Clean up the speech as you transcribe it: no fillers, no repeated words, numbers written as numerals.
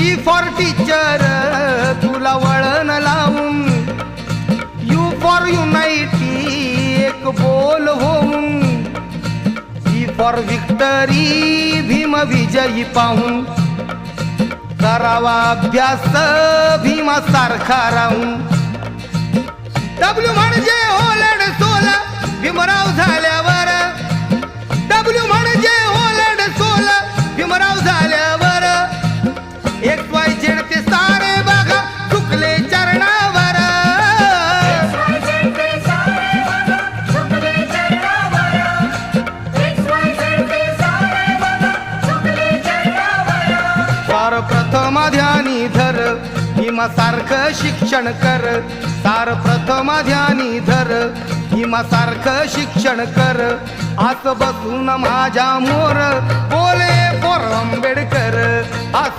T for teacher तुला वळण लावून, यू फॉर युनाइटी एक बोल होऊन, व्ही फॉर विक्टरी भीम विजयी पाहून, करावा अभ्यास भीमासारखा राहून. डब्ल्यू म्हणजे ओलड सोल भीमराव झाल्यावर, डब्ल्यू म्हणजे ओलड सोल भीमराव झाल्यावर, एक्स वाय झेड ते सारे बघा चुकले चरणावर. सार प्रथम ध्यानी धर भीमासारखं शिक्षण कर, सार प्रथम ध्यानी धर भीमासारखं शिक्षण कर. आस बसून माझ्या मोर बोले पोर आंबेडकर, आस